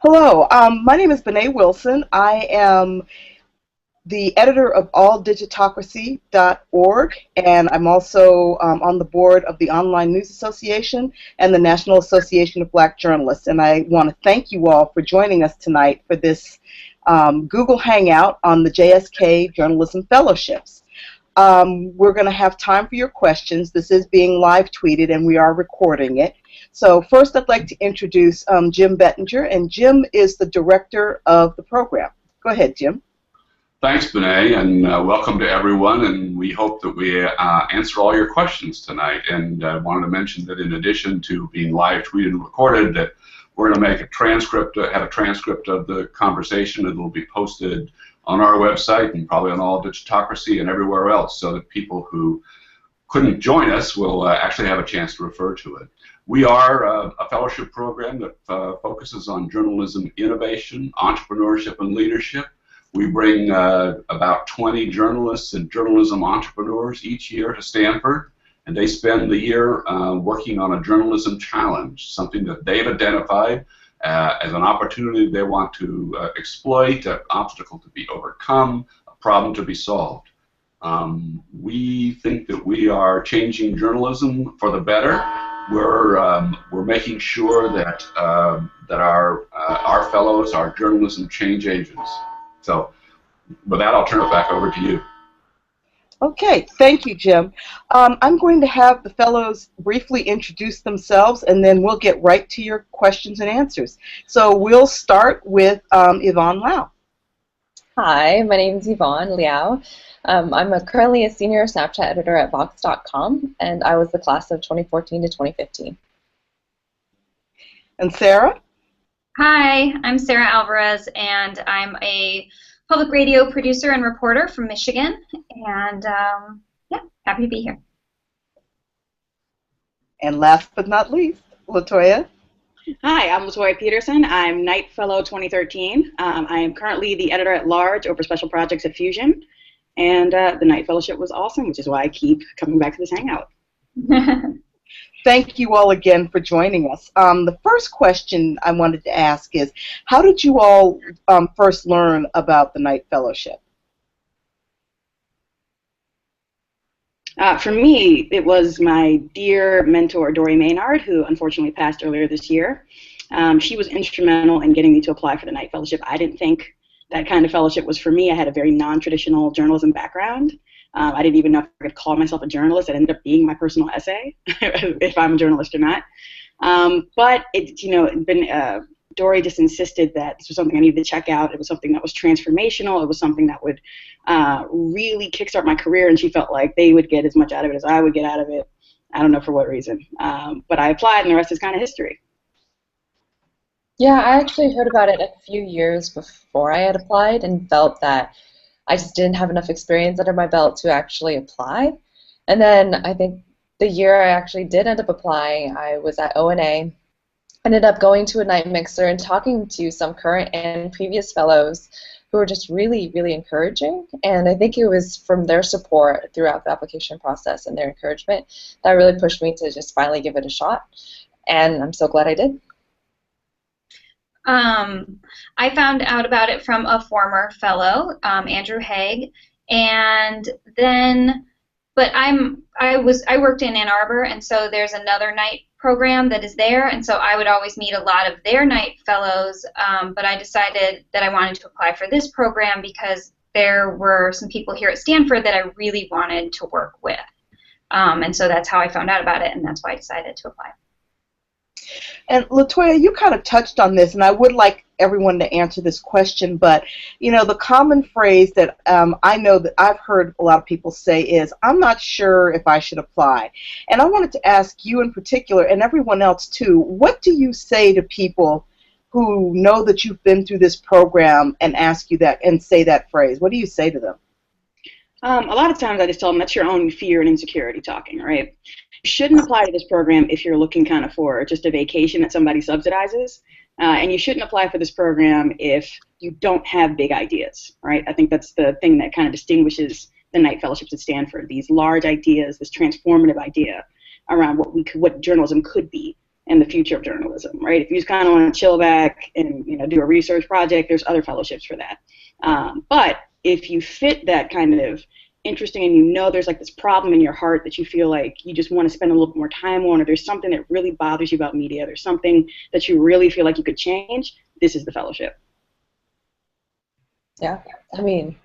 Hello, my name is Bené Wilson. I am the editor of alldigitocracy.org, and I'm also on the board of the Online News Association and the National Association of Black Journalists. And I want to thank you all for joining us tonight for this Google Hangout on the JSK Journalism Fellowships. We're going to have time for your questions. This is being live tweeted, and we are recording it. So first, I'd like to introduce Jim Bettinger, and Jim is the director of the program. Go ahead, Jim. Thanks, Bené, and welcome to everyone. And we hope that we answer all your questions tonight. And I wanted to mention that in addition to being live tweeted and recorded, that we're going to make a transcript, have a transcript of the conversation, and it'll be posted on our website and probably on All Digitocracy and everywhere else, so that people who couldn't join us will actually have a chance to refer to it. We are a fellowship program that focuses on journalism innovation, entrepreneurship, and leadership. We bring about 20 journalists and journalism entrepreneurs each year to Stanford, and they spend the year working on a journalism challenge, something that they've identified as an opportunity they want to exploit, an obstacle to be overcome, a problem to be solved. We think that we are changing journalism for the better. We're making sure that that our fellows are journalism change agents. So, with that, I'll turn it back over to you. Okay, thank you, Jim. I'm going to have the fellows briefly introduce themselves, and then we'll get right to your questions and answers. So we'll start with Yvonne Lau. Hi, my name is Yvonne Liao. I'm currently a senior Snapchat editor at Vox.com, and I was the class of 2014 to 2015. And Sarah? Hi, I'm Sarah Alvarez, and I'm a public radio producer and reporter from Michigan, and yeah, happy to be here. And last but not least, Latoya. Hi, I'm Latoya Peterson. I'm Knight Fellow 2013. I am currently the editor-at-large over special projects at Fusion, and the Knight Fellowship was awesome, which is why I keep coming back to this hangout. Thank you all again for joining us. The first question I wanted to ask is, how did you all first learn about the Knight Fellowship? For me, it was my dear mentor, Dory Maynard, who unfortunately passed earlier this year. She was instrumental in getting me to apply for the Knight Fellowship. I didn't think that kind of fellowship was for me. I had a very non-traditional journalism background. I didn't even know if I could call myself a journalist. It ended up being my personal essay, if I'm a journalist or not. But Dory just insisted that this was something I needed to check out. It was something that was transformational. It was something that would really kickstart my career, and she felt like they would get as much out of it as I would get out of it. I don't know for what reason. But I applied, and the rest is kind of history. Yeah, I actually heard about it a few years before I had applied and felt that I just didn't have enough experience under my belt to actually apply. And then I think the year I actually did end up applying, I was at ONA, ended up going to a night mixer and talking to some current and previous fellows who were just really, really encouraging. And I think it was from their support throughout the application process and their encouragement that really pushed me to just finally give it a shot. And I'm so glad I did. I found out about it from a former fellow, Andrew Haig, and then, but I worked in Ann Arbor, and so there's another night program that is there, and so I would always meet a lot of their night fellows, but I decided that I wanted to apply for this program because there were some people here at Stanford that I really wanted to work with, and so that's how I found out about it, and that's why I decided to apply. And Latoya, you kind of touched on this, and I would like everyone to answer this question, but you know, the common phrase that I know that I've heard a lot of people say is, I'm not sure if I should apply. And I wanted to ask you in particular, and everyone else too, what do you say to people who know that you've been through this program and ask you that and say that phrase? What do you say to them? A lot of times I just tell them that's your own fear and insecurity talking, right? You shouldn't apply to this program if you're looking kind of for just a vacation that somebody subsidizes, and you shouldn't apply for this program if you don't have big ideas, right? I think that's the thing that kind of distinguishes the Knight Fellowships at Stanford, these large ideas, this transformative idea around what journalism could be. and the future of journalism, right? If you just kind of want to chill back and do a research project, there's other fellowships for that. But if you fit that kind of interesting and there's like this problem in your heart that you feel like you just want to spend a little bit more time on, or there's something that really bothers you about media, there's something that you really feel like you could change, this is the fellowship. Yeah, I mean,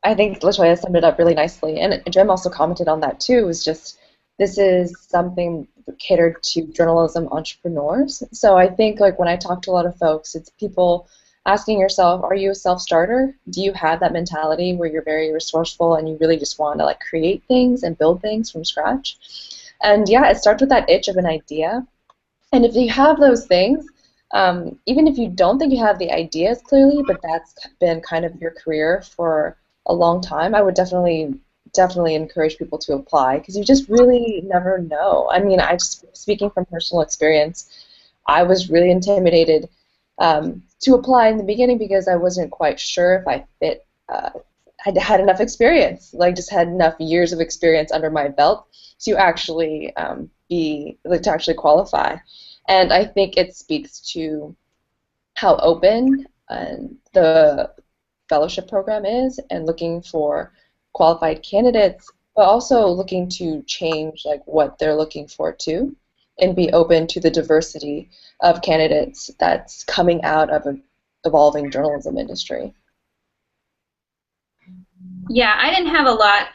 I think LaToya summed it up really nicely, and Jim also commented on that too. Is just this is something catered to journalism entrepreneurs. So I think like when I talk to a lot of folks, it's people asking yourself, are you a self-starter? Do you have that mentality where you're very resourceful and you really just want to like create things and build things from scratch? And yeah, it starts with that itch of an idea. And if you have those things, even if you don't think you have the ideas clearly, but that's been kind of your career for a long time, I would definitely encourage people to apply, because you just really never know. I mean, speaking from personal experience, I was really intimidated to apply in the beginning because I wasn't quite sure if I fit, had enough experience, like just had enough years of experience under my belt to actually to actually qualify. And I think it speaks to how open the fellowship program is, and looking for qualified candidates, but also looking to change like what they're looking for too, and be open to the diversity of candidates that's coming out of an evolving journalism industry. Yeah, I didn't have a lot.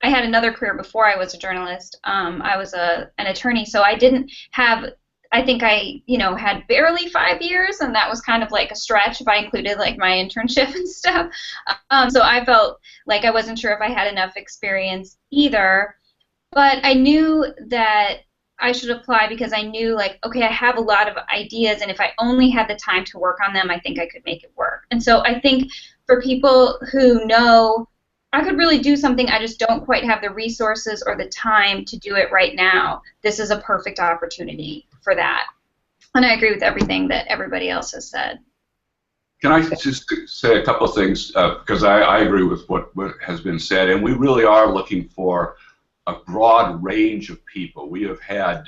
I had another career before I was a journalist. I was an attorney, so I didn't have. I think I, had barely 5 years, and that was kind of like a stretch if I included like my internship and stuff. So I felt like I wasn't sure if I had enough experience either. But I knew that I should apply because I knew, like, okay, I have a lot of ideas, and if I only had the time to work on them, I think I could make it work. And so I think for people who know I could really do something, I just don't quite have the resources or the time to do it right now, this is a perfect opportunity for that. And I agree with everything that everybody else has said. Can I just say a couple of things, because I agree with what has been said, and we really are looking for a broad range of people. We have had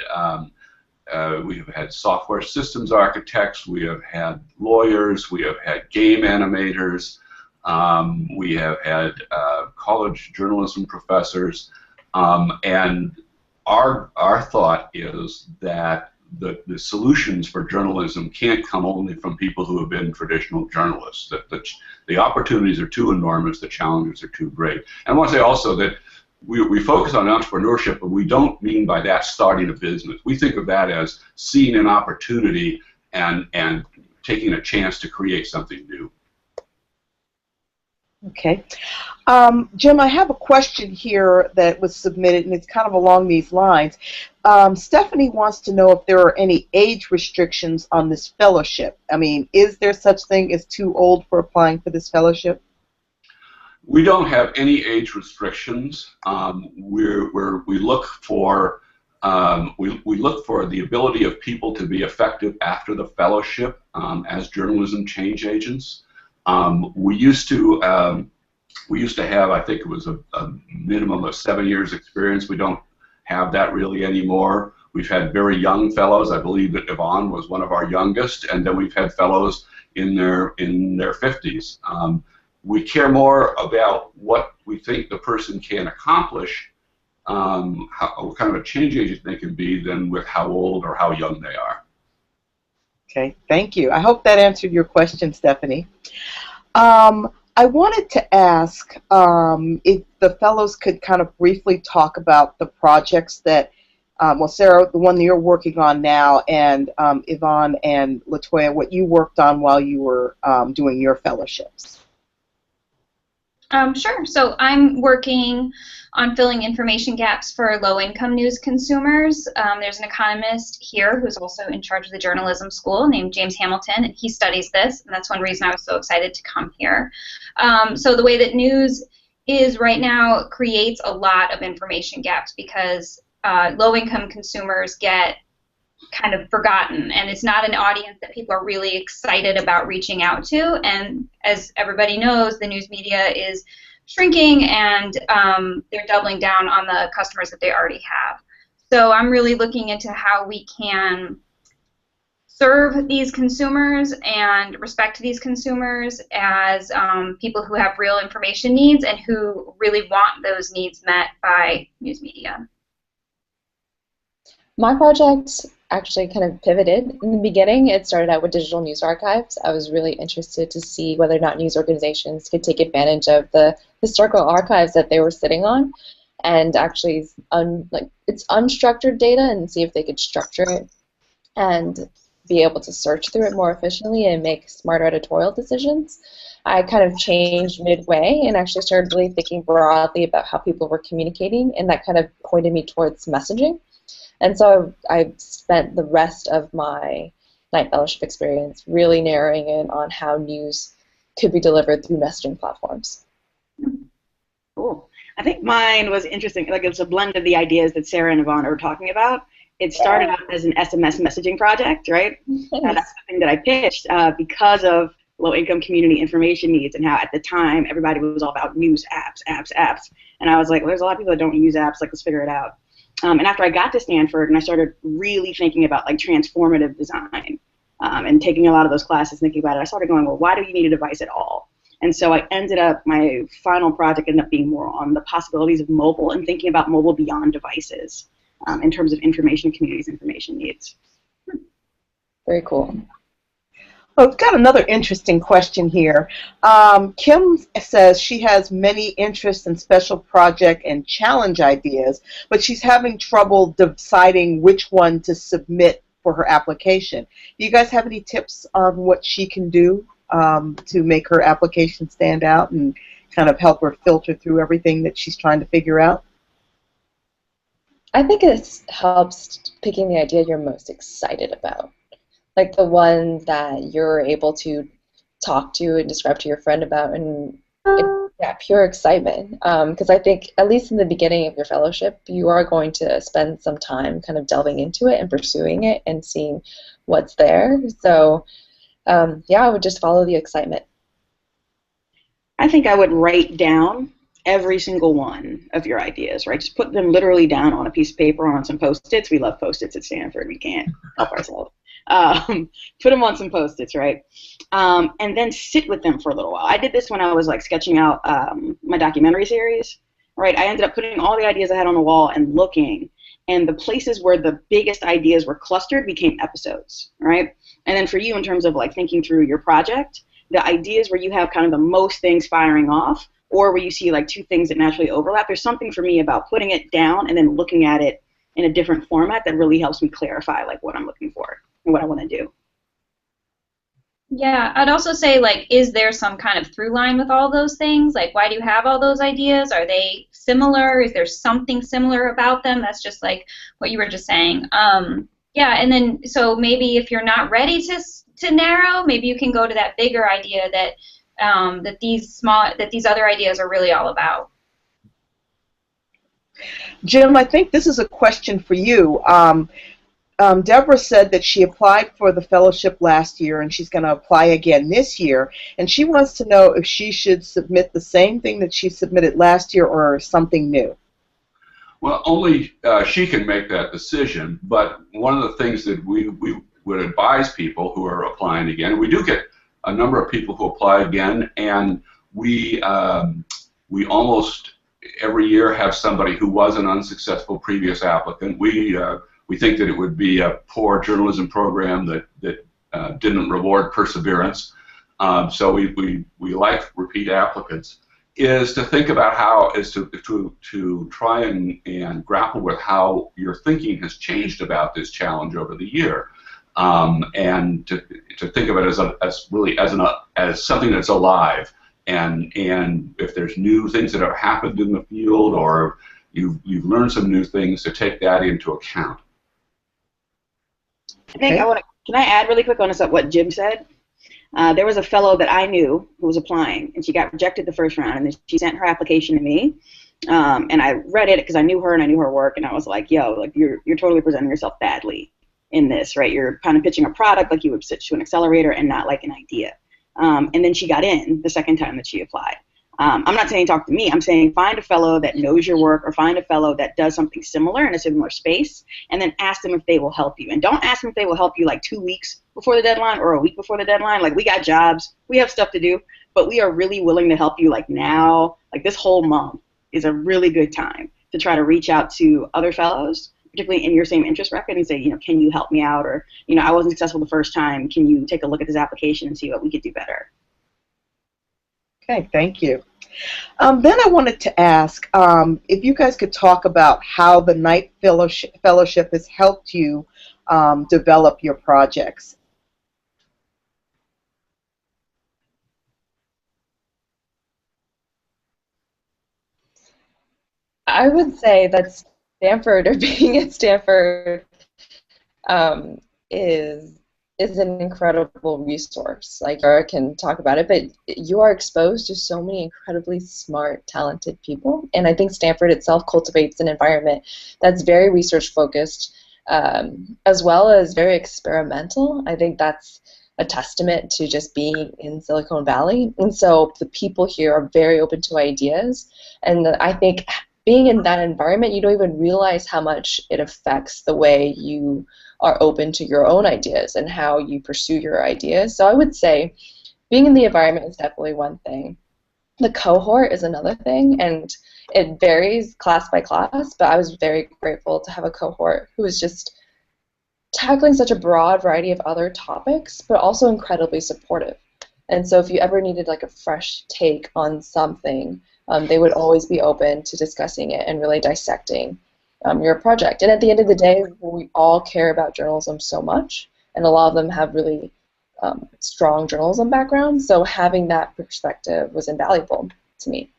software systems architects, we have had lawyers, we have had game animators, we have had college journalism professors, and our thought is that the solutions for journalism can't come only from people who have been traditional journalists. That the opportunities are too enormous, the challenges are too great. And I want to say also that we focus on entrepreneurship, but we don't mean by that starting a business. We think of that as seeing an opportunity and taking a chance to create something new. Okay. Jim, I have a question here that was submitted, and it's kind of along these lines. Stephanie wants to know if there are any age restrictions on this fellowship. I mean, is there such thing as too old for applying for this fellowship? We don't have any age restrictions. We look for we look for the ability of people to be effective after the fellowship as journalism change agents. We used to have, I think it was a minimum of 7 years experience. We don't have that really anymore. We've had very young fellows. I believe that Yvonne was one of our youngest, and then we've had fellows in their 50s. We care more about what we think the person can accomplish, what kind of a change agent they can be, than with how old or how young they are. Okay, thank you. I hope that answered your question, Stephanie. I wanted to ask if the fellows could kind of briefly talk about the projects that, well, Sarah, the one that you're working on now, and Yvonne and LaToya, what you worked on while you were doing your fellowships. Sure. So I'm working on filling information gaps for low-income news consumers. There's an economist here who's also in charge of the journalism school named James Hamilton, and he studies this, and that's one reason I was so excited to come here. So the way that news is right now creates a lot of information gaps because low-income consumers get kind of forgotten, and it's not an audience that people are really excited about reaching out to. And as everybody knows, the news media is shrinking, and they're doubling down on the customers that they already have. So I'm really looking into how we can serve these consumers and respect these consumers as people who have real information needs and who really want those needs met by news media. My project actually kind of pivoted in the beginning. It started out with digital news archives. I was really interested to see whether or not news organizations could take advantage of the historical archives that they were sitting on and actually it's unstructured data and see if they could structure it and be able to search through it more efficiently and make smarter editorial decisions. I kind of changed midway and actually started really thinking broadly about how people were communicating, and that kind of pointed me towards messaging. And so I spent the rest of my Knight Fellowship experience really narrowing in on how news could be delivered through messaging platforms. Cool. I think mine was interesting. Like, it's a blend of the ideas that Sarah and Yvonne were talking about. It started out as an SMS messaging project, right? Nice. That's the thing that I pitched because of low-income community information needs and how at the time everybody was all about news apps. And I was like, well, there's a lot of people that don't use apps, like, let's figure it out. And after I got to Stanford and I started really thinking about like transformative design and taking a lot of those classes, thinking about it, I started going, well, why do you need a device at all? And so I ended up, my final project ended up being more on the possibilities of mobile and thinking about mobile beyond devices in terms of information communities' information needs. Very cool. Well, we've got another interesting question here. Kim says she has many interests in special project and challenge ideas, but she's having trouble deciding which one to submit for her application. Do you guys have any tips on what she can do to make her application stand out and kind of help her filter through everything that she's trying to figure out? I think it helps picking the idea you're most excited about. Like the one that you're able to talk to and describe to your friend about, and yeah, pure excitement. Because I think, at least in the beginning of your fellowship, you are going to spend some time kind of delving into it and pursuing it and seeing what's there. So, yeah, I would just follow the excitement. I think I would write down every single one of your ideas, right? Just put them literally down on a piece of paper or on some Post-its. We love Post-its at Stanford. We can't help ourselves. Put them on some Post-its, right? And then sit with them for a little while. I did this when I was like sketching out my documentary series, right? I ended up putting all the ideas I had on the wall and looking, and the places where the biggest ideas were clustered became episodes, right? And then for you, in terms of like thinking through your project, the ideas where you have kind of the most things firing off, or where you see like two things that naturally overlap, there's something for me about putting it down and then looking at it in a different format that really helps me clarify like what I'm looking for and what I want to do. Yeah, I'd also say, like, is there some kind of through line with all those things? Like, why do you have all those ideas? Are they similar? Is there something similar about them? That's just like what you were just saying. Yeah, and then so maybe if you're not ready to narrow, maybe you can go to that bigger idea that that these other ideas are really all about. Jim, I think this is a question for you. Deborah said that she applied for the fellowship last year and she's going to apply again this year, and she wants to know if she should submit the same thing that she submitted last year or something new. Well, only she can make that decision, but one of the things that we would advise people who are applying again, we do get a number of people who apply again, and we almost every year have somebody who was an unsuccessful previous applicant. We think that it would be a poor journalism program that didn't reward perseverance. So we like repeat applicants. Is to think about how to try and grapple with how your thinking has changed about this challenge over the year, and to think of it as something that's alive, and if there's new things that have happened in the field or you've learned some new things, to take that into account. I think can I add really quick on what Jim said? There was a fellow that I knew who was applying, and she got rejected the first round, and then she sent her application to me, and I read it because I knew her and I knew her work, and I was like, yo, like you're totally presenting yourself badly in this, right? You're kind of pitching a product like you would pitch to an accelerator and not like an idea. And then she got in the second time that she applied. I'm not saying talk to me. I'm saying find a fellow that knows your work, or find a fellow that does something similar in a similar space, and then ask them if they will help you. And don't ask them if they will help you like 2 weeks before the deadline or a week before the deadline. Like, we got jobs, we have stuff to do, but we are really willing to help you like now. Like, this whole month is a really good time to try to reach out to other fellows, particularly in your same interest bracket, and say, can you help me out? Or, I wasn't successful the first time. Can you take a look at this application and see what we could do better? Okay, thank you. Then I wanted to ask if you guys could talk about how the Knight Fellowship has helped you develop your projects. I would say that Stanford, or being at Stanford, um, is an incredible resource. Like, Laura can talk about it, but you are exposed to so many incredibly smart, talented people, and I think Stanford itself cultivates an environment that's very research focused, as well as very experimental. I think that's a testament to just being in Silicon Valley, and so the people here are very open to ideas, and I think being in that environment, you don't even realize how much it affects the way you are open to your own ideas and how you pursue your ideas. So I would say being in the environment is definitely one thing. The cohort is another thing, and it varies class by class, but I was very grateful to have a cohort who was just tackling such a broad variety of other topics, but also incredibly supportive. And so if you ever needed like a fresh take on something, they would always be open to discussing it and really dissecting your project. And at the end of the day, we all care about journalism so much, and a lot of them have really strong journalism backgrounds, so having that perspective was invaluable to me.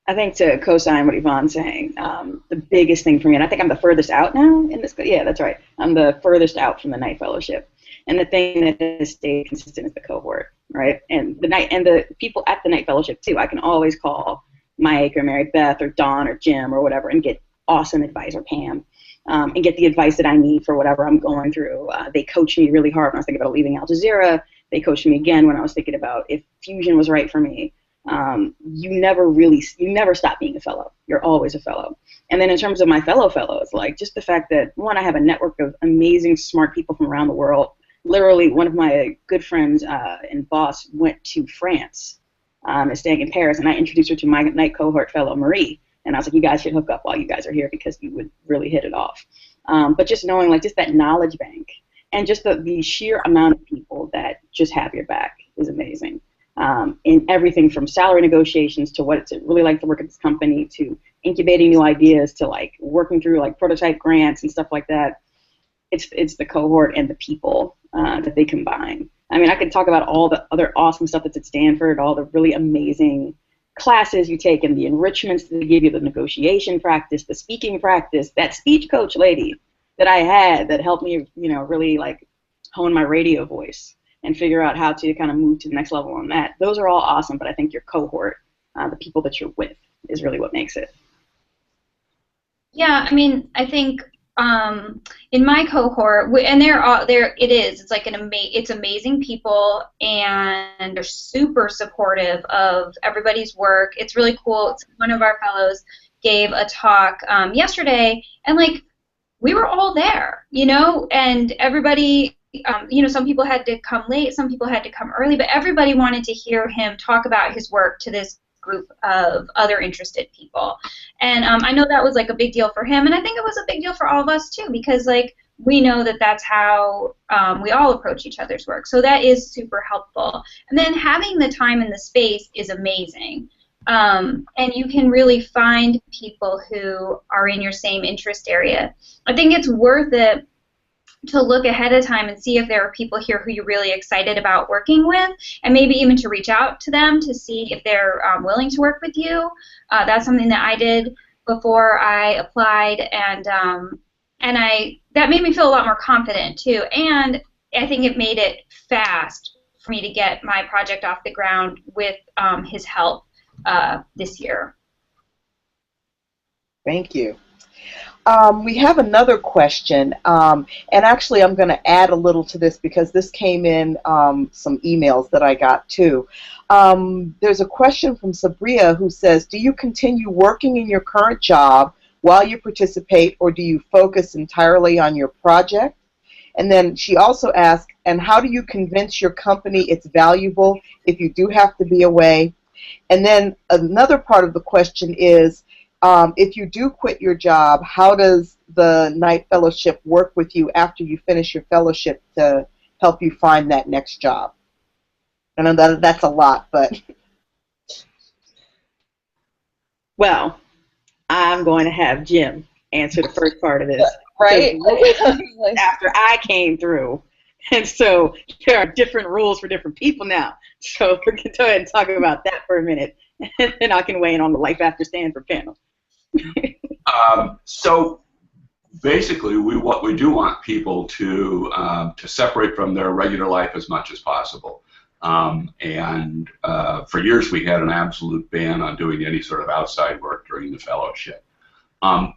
I think, to co-sign what Yvonne's saying, the biggest thing for me, and I think I'm the furthest out now in this, yeah, that's right, I'm the furthest out from the Knight Fellowship. And the thing that has stayed consistent is the cohort, right? And the people at the Knight Fellowship too. I can always call Mike or Mary Beth or Dawn or Jim or whatever and get awesome advice, or Pam, and get the advice that I need for whatever I'm going through. They coached me really hard when I was thinking about leaving Al Jazeera. They coached me again when I was thinking about if Fusion was right for me. You never stop being a fellow. You're always a fellow. And then in terms of my fellows, like, just the fact that, one, I have a network of amazing, smart people from around the world. Literally, one of my good friends and boss went to France, is staying in Paris, and I introduced her to my Knight cohort fellow, Marie. And I was like, you guys should hook up while you guys are here, because you would really hit it off. But just knowing, like, just that knowledge bank, and just the sheer amount of people that just have your back is amazing. In everything from salary negotiations to what it's really like to work at this company, to incubating new ideas, to like working through like prototype grants and stuff like that. It's the cohort and the people that they combine. I mean, I could talk about all the other awesome stuff that's at Stanford, all the really amazing classes you take, and the enrichments that they give you, the negotiation practice, the speaking practice, that speech coach lady that I had that helped me, really like hone my radio voice and figure out how to kind of move to the next level on that. Those are all awesome, but I think your cohort, the people that you're with, is really what makes it. Yeah, I mean, I think in my cohort, and it's like it's amazing people, and they're super supportive of everybody's work. It's really cool. One of our fellows gave a talk yesterday, and like, we were all there, and everybody, some people had to come late, some people had to come early, but everybody wanted to hear him talk about his work to this group of other interested people. And I know that was like a big deal for him, and I think it was a big deal for all of us too, because like, we know that that's how we all approach each other's work. So that is super helpful. And then having the time and the space is amazing. And you can really find people who are in your same interest area. I think it's worth it to look ahead of time and see if there are people here who you're really excited about working with, and maybe even to reach out to them to see if they're willing to work with you. That's something that I did before I applied, and that made me feel a lot more confident too, and I think it made it fast for me to get my project off the ground with his help this year. Thank you. We have another question, and actually I'm going to add a little to this because this came in some emails that I got too. There's a question from Sabria who says, do you continue working in your current job while you participate, or do you focus entirely on your project? And then she also asked, and how do you convince your company it's valuable if you do have to be away? And then another part of the question is, if you do quit your job, how does the Knight Fellowship work with you after you finish your fellowship to help you find that next job? I know that's a lot, but... Well, I'm going to have Jim answer the first part of this. Right? After I came through. And so there are different rules for different people now. So we can go ahead and talk about that for a minute, and then I can weigh in on the Life After Stanford panel. So basically, what we do want people to separate from their regular life as much as possible. And for years, we had an absolute ban on doing any sort of outside work during the fellowship.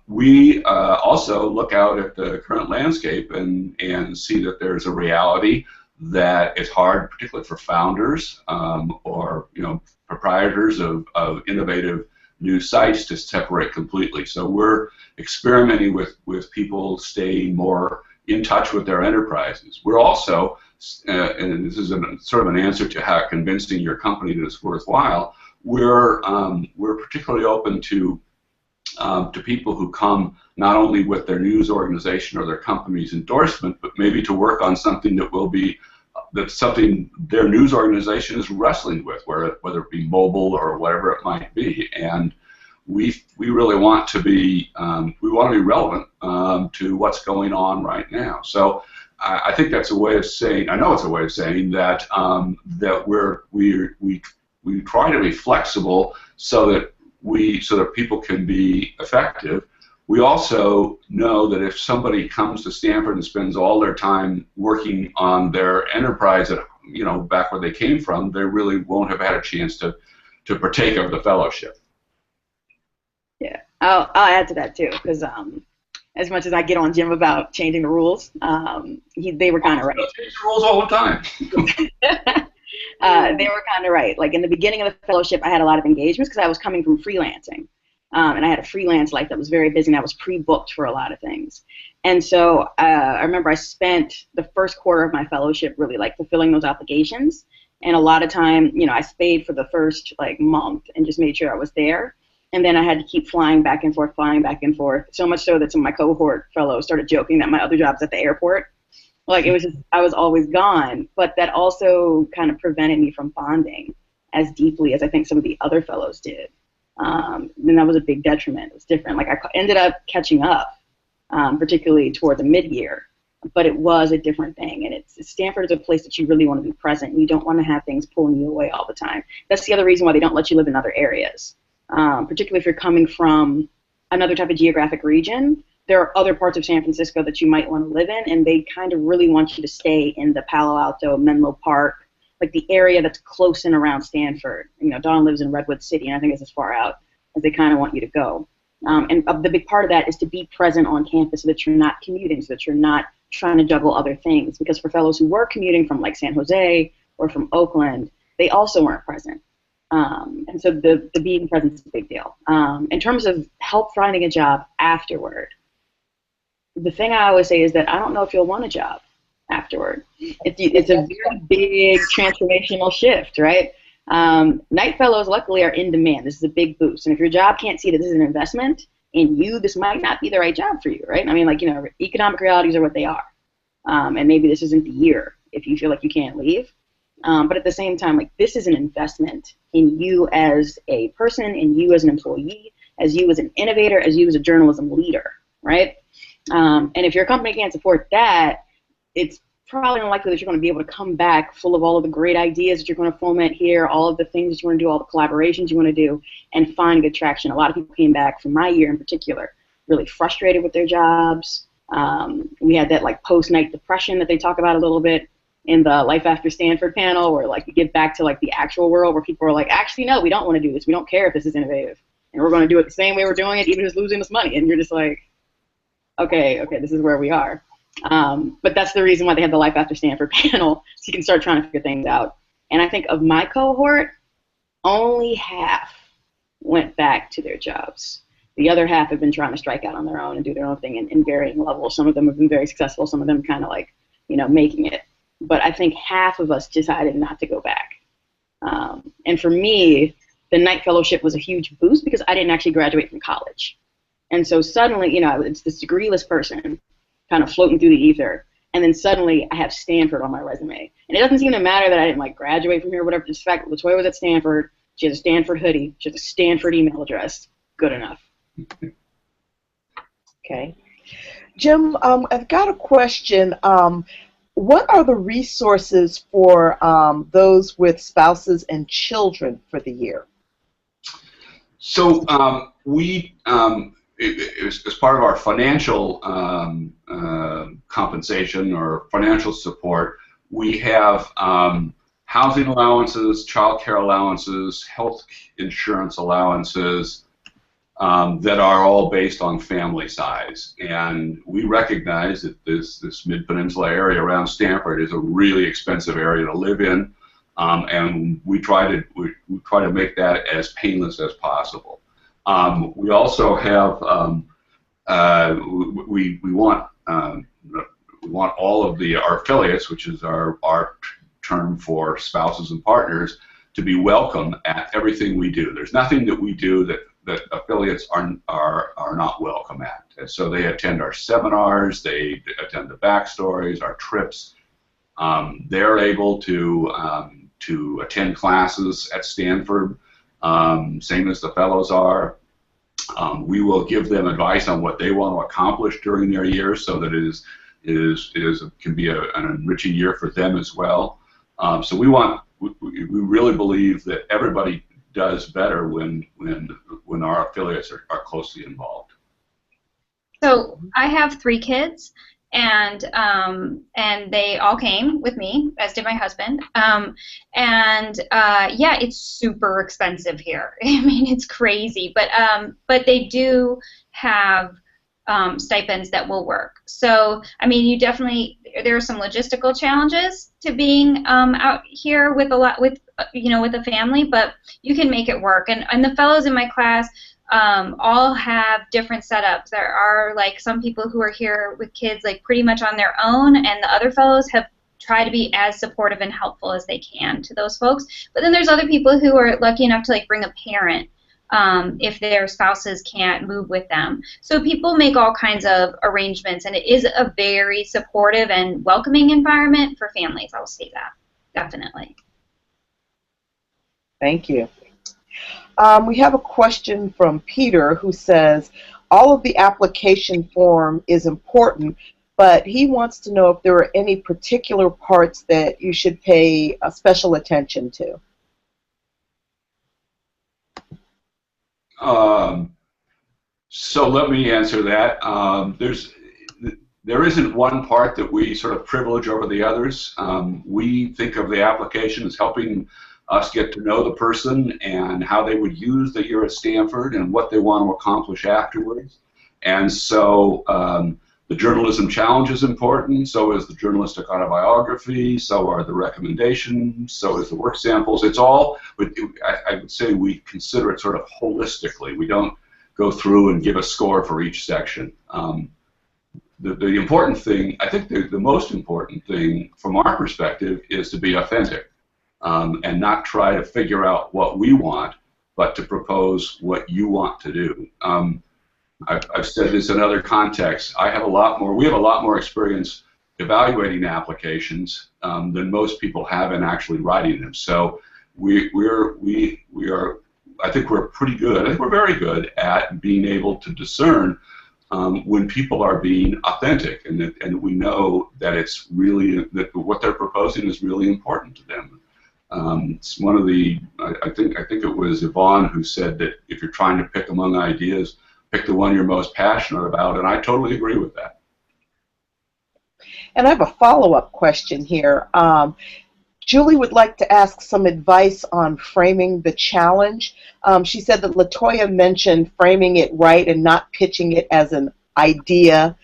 We also look out at the current landscape and see that there's a reality that it's hard, particularly for founders or proprietors of innovative new sites, to separate completely. So we're experimenting with people staying more in touch with their enterprises. We're also, and this is sort of an answer to how convincing your company that it's worthwhile, we're particularly open to people who come not only with their news organization or their company's endorsement, but maybe to work on something that will be something their news organization is wrestling with, whether it be mobile or whatever it might be. And we really want to be relevant to what's going on right now. So I think that's a way of saying, I know it's a way of saying that that we try to be flexible so that people can be effective. We also know that if somebody comes to Stanford and spends all their time working on their enterprise back where they came from, they really won't have had a chance to partake of the fellowship. Yeah, I'll add to that too, because as much as I get on Jim about changing the rules, they were kind of right. Change the rules all the time. They were kind of right. Like in the beginning of the fellowship, I had a lot of engagements because I was coming from freelancing. And I had a freelance life that was very busy, and I was pre-booked for a lot of things. And so I remember I spent the first quarter of my fellowship really like fulfilling those obligations. And a lot of time, I stayed for the first month and just made sure I was there. And then I had to keep flying back and forth, so much so that some of my cohort fellows started joking that my other job's at the airport. It was just, I was always gone. But that also kind of prevented me from bonding as deeply as I think some of the other fellows did. And that was a big detriment. It was different. I ended up catching up, particularly toward the mid-year, but it was a different thing. And Stanford is a place that you really want to be present. You don't want to have things pulling you away all the time. That's the other reason why they don't let you live in other areas, particularly if you're coming from another type of geographic region. There are other parts of San Francisco that you might want to live in, and they kind of really want you to stay in the Palo Alto, Menlo Park, the area that's close and around Stanford. Dawn lives in Redwood City, and I think it's as far out as they kind of want you to go. And the big part of that is to be present on campus so that you're not commuting, so that you're not trying to juggle other things. Because for fellows who were commuting from San Jose or from Oakland, they also weren't present. And so the being present is a big deal. In terms of help finding a job afterward, the thing I always say is that I don't know if you'll want a job afterward. It's a very big transformational shift, right? Knight Fellows, luckily, are in demand. This is a big boost. And if your job can't see that this is an investment in you, this might not be the right job for you, right? Economic realities are what they are. And maybe this isn't the year if you feel like you can't leave. But at the same time, this is an investment in you as a person, in you as an employee, as you as an innovator, as you as a journalism leader, right? And if your company can't support that, it's probably unlikely that you're going to be able to come back full of all of the great ideas that you're going to foment here, all of the things that you want to do, all the collaborations you want to do, and find good traction. A lot of people came back from my year in particular really frustrated with their jobs. We had that post-night depression that they talk about a little bit in the Life After Stanford panel, where you get back to the actual world where people are actually, no, we don't want to do this. We don't care if this is innovative. And we're going to do it the same way we're doing it, even if it's losing us money. And you're just okay, this is where we are. But that's the reason why they have the Life After Stanford panel, so you can start trying to figure things out. And I think of my cohort, only half went back to their jobs. The other half have been trying to strike out on their own and do their own thing in varying levels. Some of them have been very successful, some of them kind of like, making it. But I think half of us decided not to go back. And for me, the night fellowship was a huge boost because I didn't actually graduate from college. And so suddenly, it's this degreeless person kind of floating through the ether. And then suddenly I have Stanford on my resume. And it doesn't seem to matter that I didn't graduate from here or whatever. Just the fact that LaToya was at Stanford, she has a Stanford hoodie, she has a Stanford email address. Good enough. Okay. Jim, I've got a question. What are the resources for those with spouses and children for the year? So we, as part of our financial compensation or financial support, we have housing allowances, child care allowances, health insurance allowances that are all based on family size. And we recognize that this Mid-Peninsula area around Stanford is a really expensive area to live in, and we try to make that as painless as possible. We also have we want all of our affiliates, which is our term for spouses and partners, to be welcome at everything we do. There's nothing that we do that affiliates are not welcome at. And so they attend our seminars, they attend the backstories, our trips. They're able to attend classes at Stanford, same as the fellows are. We will give them advice on what they want to accomplish during their year, so that it can be an enriching year for them as well. So we really believe that everybody does better when our affiliates are closely involved. So I have 3 kids, and they all came with me, as did my husband. Yeah, it's super expensive here. I mean, it's crazy, but they do have stipends that will work. So I mean, there are some logistical challenges to being out here with with a family, but you can make it work. And the fellows in my class all have different setups. There are some people who are here with kids pretty much on their own, and the other fellows have tried to be as supportive and helpful as they can to those folks. But then there's other people who are lucky enough to bring a parent if their spouses can't move with them. So people make all kinds of arrangements, and it is a very supportive and welcoming environment for families. I'll say that, definitely. Thank you. We have a question from Peter, who says, all of the application form is important, but he wants to know if there are any particular parts that you should pay special attention to. So let me answer that. There isn't one part that we sort of privilege over the others. We think of the application as helping us get to know the person and how they would use the year at Stanford and what they want to accomplish afterwards. And so the journalism challenge is important, so is the journalistic autobiography, so are the recommendations, so is the work samples. It's all, I would say we consider it sort of holistically. We don't go through and give a score for each section. The important thing, I think the most important thing from our perspective is to be authentic. And not try to figure out what we want, but to propose what you want to do. I've said this in other contexts. We have a lot more experience evaluating applications than most people have in actually writing them. So we are. I think we're pretty good. I think we're very good at being able to discern when people are being authentic, and we know that it's really that what they're proposing is really important to them. It's one of the, I think it was Yvonne who said that if you're trying to pick among ideas, pick the one you're most passionate about, and I totally agree with that. And I have a follow-up question here. Julie would like to ask some advice on framing the challenge. She said that LaToya mentioned framing it right and not pitching it as an idea,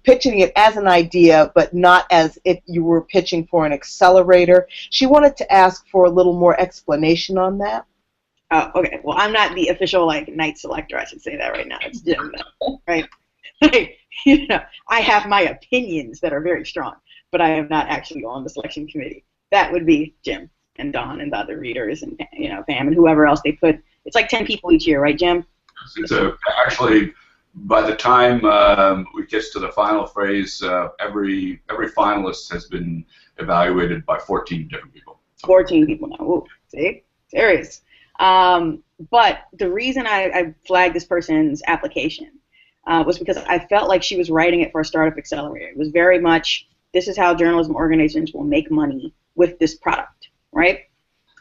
pitching it as an idea, but not as if you were pitching for an accelerator. She wanted to ask for a little more explanation on that. Okay. Well, I'm not the official night selector. I should say that right now. It's Jim, right? Like, I have my opinions that are very strong, but I am not actually on the selection committee. That would be Jim and Don and the other readers and Pam and whoever else they put. It's like 10 people each year, right, Jim? Actually, by the time we get to the final phrase, every finalist has been evaluated by 14 different people. 14 people now. Ooh, see? Serious. But the reason I flagged this person's application was because I felt like she was writing it for a startup accelerator. It was very much, this is how journalism organizations will make money with this product, right?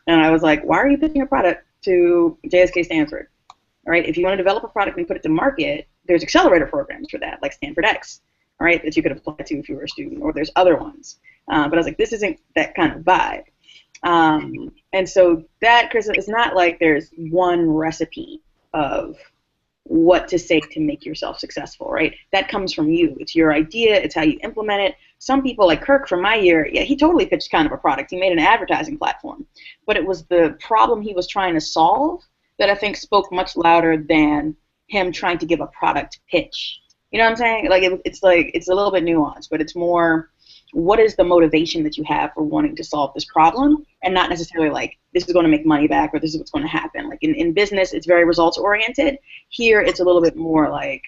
And I was like, why are you pitching a product to JSK Stanford? All right, if you want to develop a product and put it to market, there's accelerator programs for that, like Stanford X, all right, that you could apply to if you were a student, or there's other ones. But I was like, this isn't that kind of vibe. And so that, Chris, it's not like there's one recipe of what to say to make yourself successful, right? That comes from you. It's your idea. It's how you implement it. Some people, like Kirk from my year, yeah, he totally pitched kind of a product. He made an advertising platform. But it was the problem he was trying to solve that I think spoke much louder than him trying to give a product pitch. You know what I'm saying? Like it's a little bit nuanced, but it's more, what is the motivation that you have for wanting to solve this problem, and not necessarily like, this is going to make money back or this is what's going to happen. Like in business, it's very results oriented. Here, it's a little bit more like,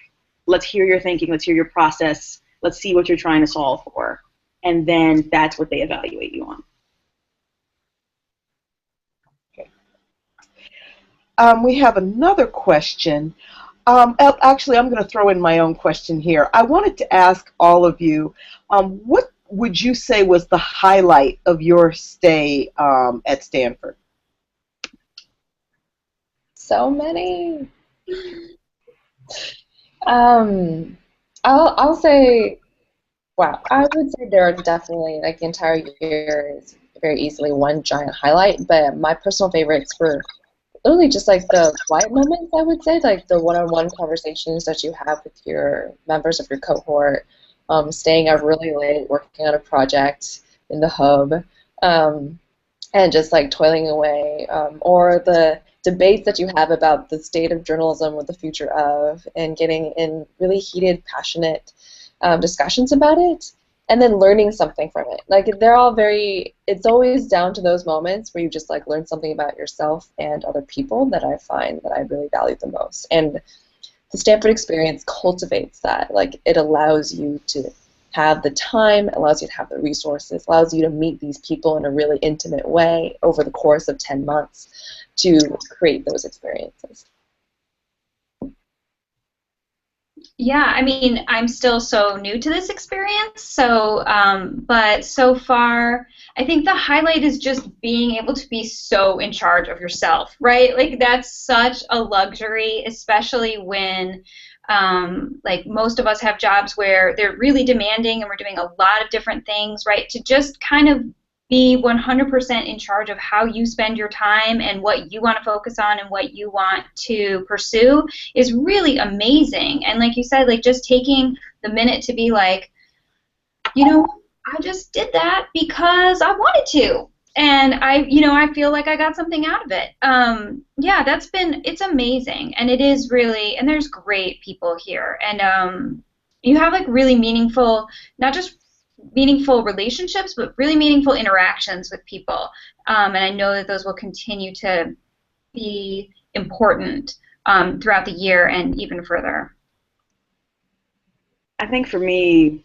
let's hear your thinking, let's hear your process, let's see what you're trying to solve for, and then that's what they evaluate you on. We have another question. Actually, I'm going to throw in my own question here. I wanted to ask all of you, what would you say was the highlight of your stay at Stanford? So many. I'll say, wow, I would say there are definitely, like, the entire year is very easily one giant highlight, but my personal favorites were literally just like the quiet moments, I would say, like the one-on-one conversations that you have with your members of your cohort, staying up really late, working on a project in the hub, and just like toiling away, or the debates that you have about the state of journalism or the future of, and getting in really heated, passionate discussions about it, and then learning something from it. Like, they're all very, it's always down to those moments where you just like learn something about yourself and other people that I find that I really value the most. And the Stanford experience cultivates that. Like, it allows you to have the time, allows you to have the resources, allows you to meet these people in a really intimate way over the course of 10 months to create those experiences. Yeah, I mean, I'm still so new to this experience, so but so far, I think the highlight is just being able to be so in charge of yourself, right? Like, that's such a luxury, especially when like, most of us have jobs where they're really demanding and we're doing a lot of different things, right? To just kind of be 100% in charge of how you spend your time and what you want to focus on and what you want to pursue is really amazing. And like you said, like, just taking the minute to be like, you know, I just did that because I wanted to, and I feel like I got something out of it. Yeah, it's amazing, and it is really, and there's great people here, and you have like really meaningful, not just meaningful relationships, but really meaningful interactions with people. And I know that those will continue to be important throughout the year and even further. I think for me,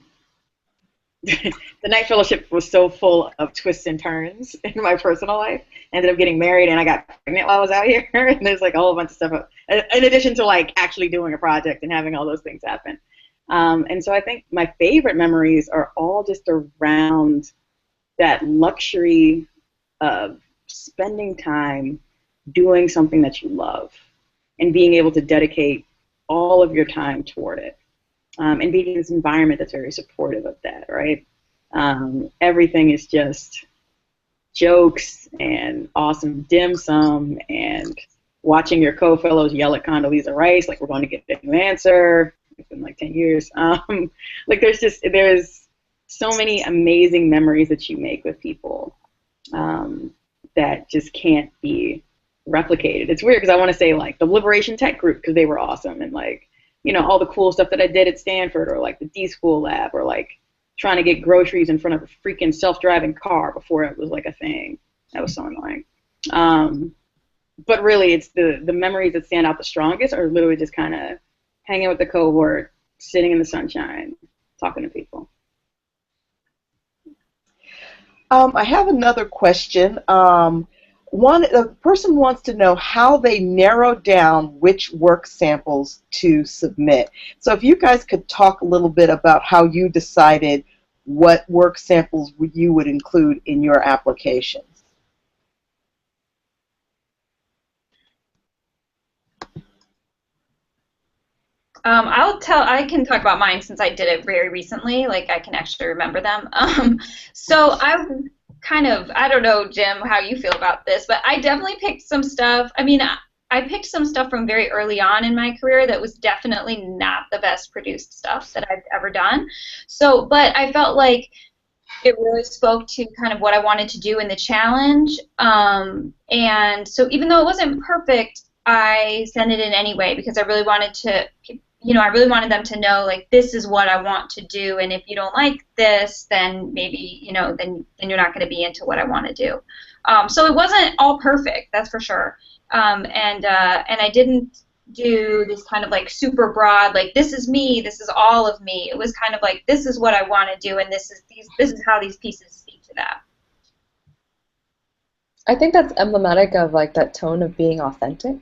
the night fellowship was so full of twists and turns in my personal life. I ended up getting married, and I got pregnant while I was out here, and there's like a whole bunch of stuff, in addition to like actually doing a project and having all those things happen. And so I think my favorite memories are all just around that luxury of spending time doing something that you love and being able to dedicate all of your time toward it, and being in this environment that's very supportive of that, right? Everything is just jokes and awesome dim sum and watching your co-fellows yell at Condoleezza Rice like we're going to get a new answer. it's been like 10 years. Like there's so many amazing memories that you make with people that just can't be replicated. It's weird because I want to say like the Liberation Tech group because they were awesome, and like, you know, all the cool stuff that I did at Stanford, or like the D School lab, or like trying to get groceries in front of a freaking self-driving car before it was like a thing. That was so annoying. But really, it's the memories that stand out the strongest are literally just kind of hanging with the cohort, sitting in the sunshine, talking to people. I have another question. The person wants to know how they narrowed down which work samples to submit. So if you guys could talk a little bit about how you decided what work samples you would include in your applications. I can talk about mine since I did it very recently. Like, I can actually remember them. So I don't know, Jim, how you feel about this, but I definitely picked some stuff. I mean, I picked some stuff from very early on in my career that was definitely not the best produced stuff that I've ever done. So, but I felt like it really spoke to kind of what I wanted to do in the challenge. And so even though it wasn't perfect, I sent it in anyway because I really wanted to, I really wanted them to know, like, this is what I want to do, and if you don't like this, then maybe, then you're not going to be into what I want to do. So it wasn't all perfect, that's for sure. And I didn't do this kind of like super broad, like, this is me, this is all of me. It was kind of like, this is what I want to do, and this is how these pieces speak to that. I think that's emblematic of like that tone of being authentic.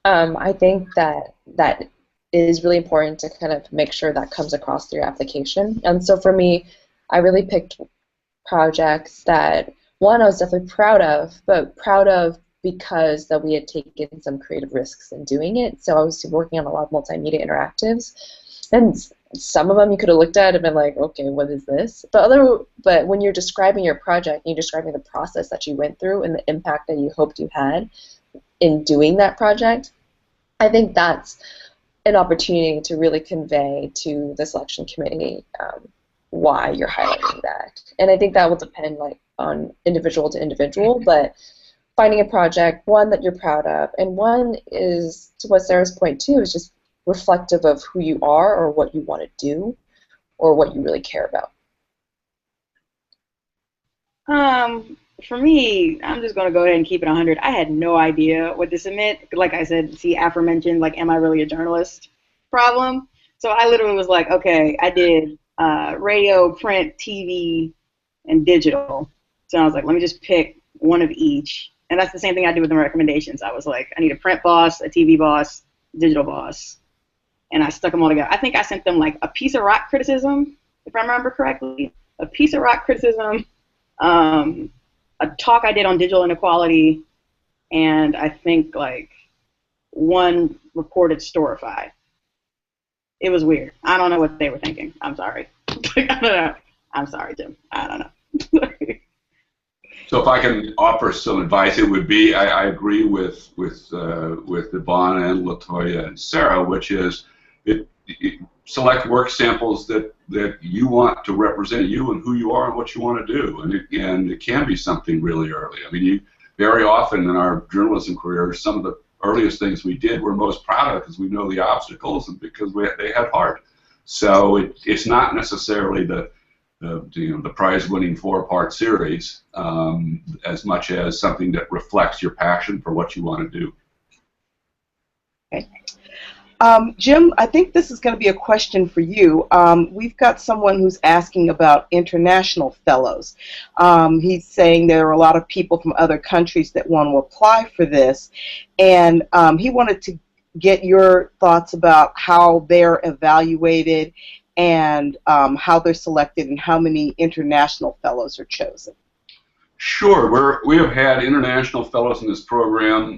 I think that is really important to kind of make sure that comes across through your application. And so for me, I really picked projects that, one, I was definitely proud of, but proud of because that we had taken some creative risks in doing it. So I was working on a lot of multimedia interactives, and some of them you could have looked at and been like, okay, what is this? But when you're describing your project, you're describing the process that you went through and the impact that you hoped you had in doing that project, I think that's an opportunity to really convey to the selection committee why you're highlighting that. And I think that will depend on individual to individual, but finding a project, one that you're proud of, and one is, to what Sarah's point too, is just reflective of who you are or what you want to do or what you really care about. For me, I'm just going to go ahead and keep it 100. I had no idea what to submit. Like I said, see, aforementioned, like, am I really a journalist problem? So I literally was like, okay, I did radio, print, TV, and digital. So I was like, let me just pick one of each. And that's the same thing I did with the recommendations. I was like, I need a print boss, a TV boss, digital boss. And I stuck them all together. I think I sent them like a piece of rock criticism, if I remember correctly, a piece of rock criticism, a talk I did on digital inequality, and I think like one reported Storify. It was weird. I don't know what they were thinking. I'm sorry. I don't know. I'm sorry, Jim. I don't know. So if I can offer some advice, it would be I agree with Yvonne and LaToya and Sarah, which is select work samples that you want to represent you and who you are and what you want to do, and it can be something really early. I mean, very often in our journalism careers, some of the earliest things we did we're most proud of because we know the obstacles and because they had heart. So it's not necessarily the prize-winning 4-part series as much as something that reflects your passion for what you want to do. Okay. Jim, I think this is going to be a question for you. We've got someone who's asking about international fellows. He's saying there are a lot of people from other countries that want to apply for this, and he wanted to get your thoughts about how they're evaluated and how they're selected and how many international fellows are chosen. Sure, we have had international fellows in this program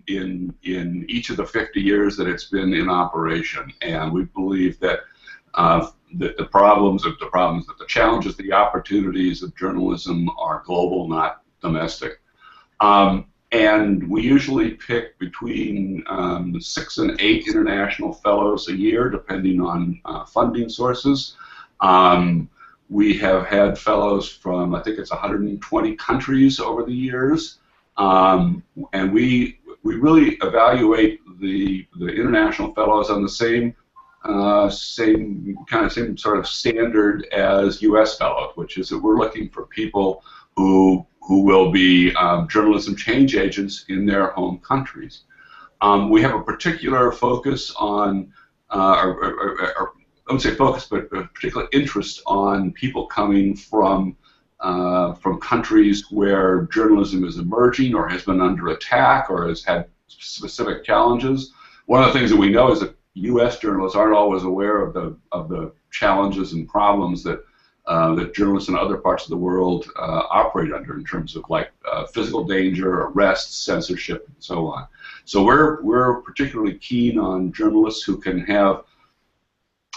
in each of the 50 years that it's been in operation, and we believe that the challenges, the opportunities of journalism are global, not domestic. And we usually pick between 6 and 8 international fellows a year, depending on funding sources. We have had fellows from, I think it's 120 countries over the years, and we really evaluate the international fellows on the same sort of standard as U.S. fellows, which is that we're looking for people who will be journalism change agents in their home countries. We have a particular focus on, or I wouldn't say focus, but a particular interest on people coming from countries where journalism is emerging or has been under attack or has had specific challenges. One of the things that we know is that U.S. journalists aren't always aware of the challenges and problems that that journalists in other parts of the world operate under in terms of like physical danger, arrests, censorship, and so on. So we're particularly keen on journalists who can have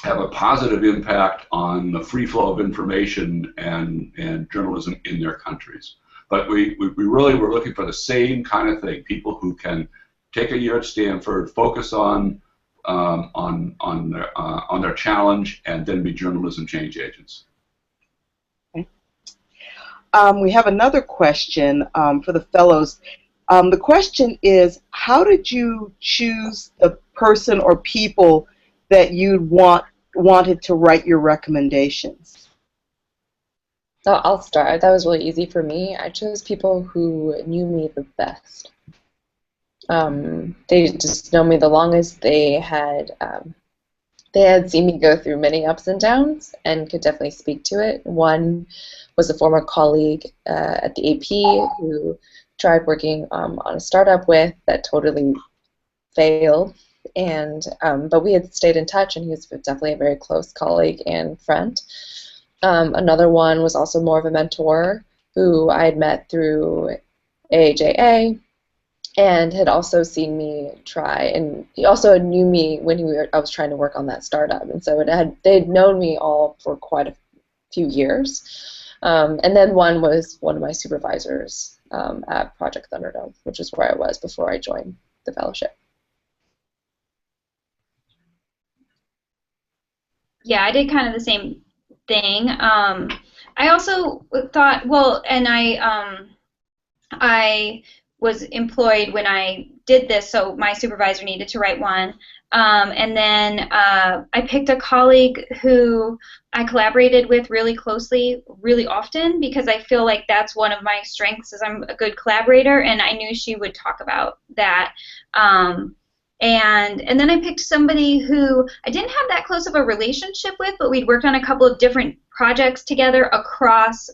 a positive impact on the free flow of information and journalism in their countries. But we really were looking for the same kind of thing: people who can take a year at Stanford, focus on their challenge, and then be journalism change agents. We have another question for the fellows. The question is, how did you choose the person or people that you wanted to write your recommendations? So I'll start. That was really easy for me. I chose people who knew me the best. They just know me the longest. They had seen me go through many ups and downs and could definitely speak to it. One was a former colleague at the AP who tried working on a startup with that totally failed, and but we had stayed in touch, and he was definitely a very close colleague and friend. Another one was also more of a mentor who I had met through AJA and had also seen me try, and he also knew me when I was trying to work on that startup, and so they'd known me all for quite a few years. And then one was one of my supervisors at Project Thunderdome, which is where I was before I joined the fellowship. Yeah, I did kind of the same thing. I also thought, well, and I was employed when I did this, so my supervisor needed to write one. And then I picked a colleague who I collaborated with really closely, really often, because I feel like that's one of my strengths, is I'm a good collaborator, and I knew she would talk about that. And then I picked somebody who I didn't have that close of a relationship with, but we'd worked on a couple of different projects together across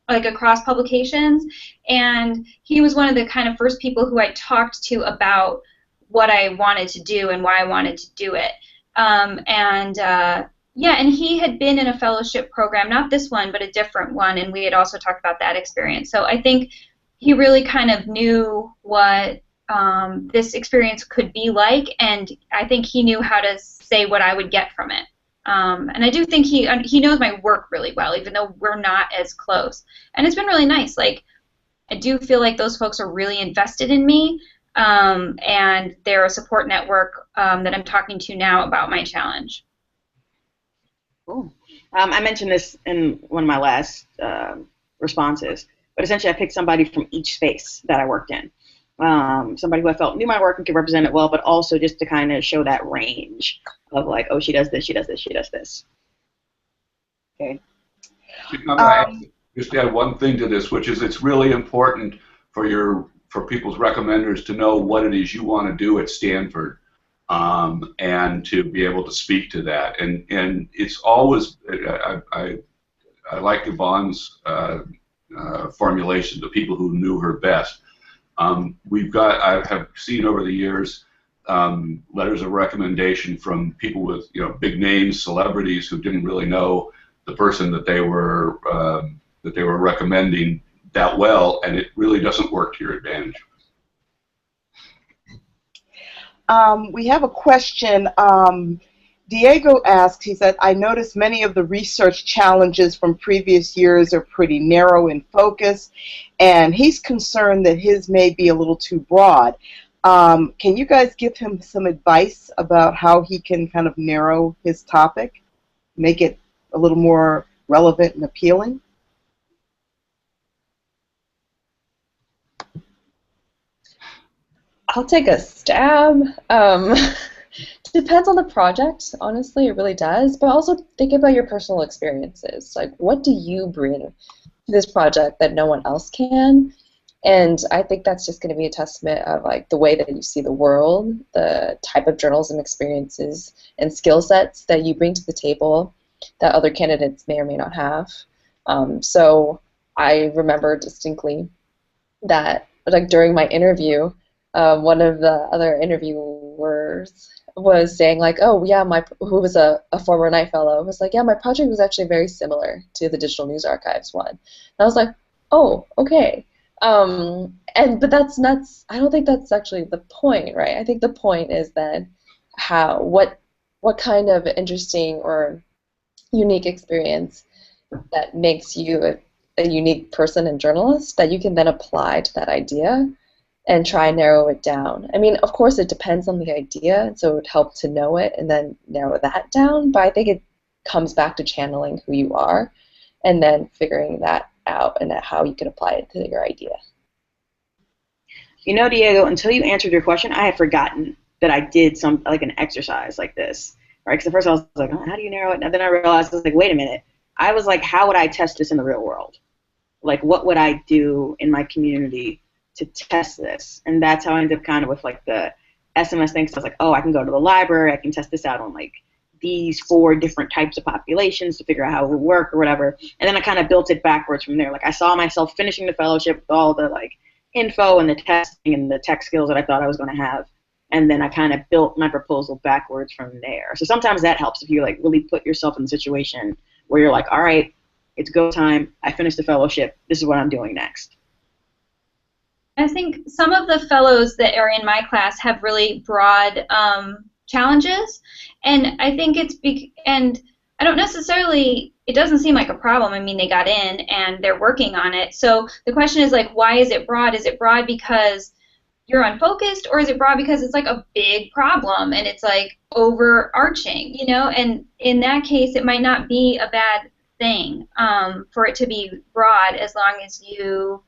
across publications, and he was one of the kind of first people who I talked to about what I wanted to do and why I wanted to do it. Yeah, and he had been in a fellowship program, not this one, but a different one, and we had also talked about that experience. So I think he really kind of knew what this experience could be like, and I think he knew how to say what I would get from it. And I do think he knows my work really well, even though we're not as close. And it's been really nice. Like, I do feel like those folks are really invested in me, and they're a support network that I'm talking to now about my challenge. Cool. I mentioned this in one of my last responses, but essentially I picked somebody from each space that I worked in. Somebody who I felt knew my work and could represent it well, but also just to kind of show that range of like, oh, she does this, she does this, she does this. Okay. Just add one thing to this, which is it's really important for people's recommenders to know what it is you want to do at Stanford, and to be able to speak to that. And it's always I like Yvonne's formulation, the people who knew her best. I have seen over the years letters of recommendation from people with big names, celebrities who didn't really know the person that they were recommending that well, and it really doesn't work to your advantage. We have a question. Diego asks, he said, I noticed many of the research challenges from previous years are pretty narrow in focus, and he's concerned that his may be a little too broad. Can you guys give him some advice about how he can kind of narrow his topic, make it a little more relevant and appealing? I'll take a stab. Depends on the project, honestly, it really does. But also think about your personal experiences. Like, what do you bring to this project that no one else can? And I think that's just going to be a testament of like the way that you see the world, the type of journalism experiences and skill sets that you bring to the table that other candidates may or may not have. So I remember distinctly that like during my interview, one of the other interviewers was saying like, oh yeah, who was a former Knight Fellow, was like, yeah, my project was actually very similar to the Digital News Archives one. And I was like, oh, okay. But that's not, I don't think that's actually the point, right? I think the point is that what kind of interesting or unique experience that makes you a unique person and journalist that you can then apply to that idea and try and narrow it down. I mean, of course, it depends on the idea, and so it would help to know it and then narrow that down, but I think it comes back to channeling who you are and then figuring that out and how you can apply it to your idea. You know, Diego, until you answered your question, I had forgotten that I did an exercise like this, right? Because at first I was like, oh, how do you narrow it? And then I realized, I was like, wait a minute. I was like, how would I test this in the real world? Like, what would I do in my community to test this? And that's how I ended up kind of with like the SMS thing. So I was like, oh, I can go to the library, I can test this out on like these 4 different types of populations to figure out how it would work or whatever. And then I kind of built it backwards from there. Like I saw myself finishing the fellowship with all the like info and the testing and the tech skills that I thought I was going to have. And then I kind of built my proposal backwards from there. So sometimes that helps if you like really put yourself in a situation where you're like, all right, it's go time. I finished the fellowship. This is what I'm doing next. I think some of the fellows that are in my class have really broad challenges, and I think and I don't necessarily, it doesn't seem like a problem. I mean, they got in and they're working on it. So the question is like, why is it broad? Is it broad because you're unfocused, or is it broad because it's like a big problem and it's like overarching, you know? And in that case, it might not be a bad thing for it to be broad as long as you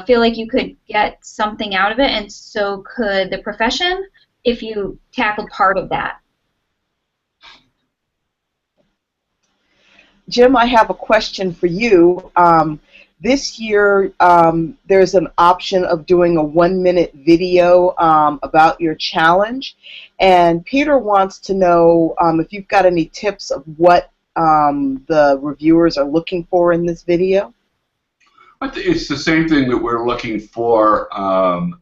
feel like you could get something out of it, and so could the profession if you tackled part of that. Jim, I have a question for you. This year, there's an option of doing a 1-minute video about your challenge, and Peter wants to know if you've got any tips of what the reviewers are looking for in this video. It's the same thing that we're looking for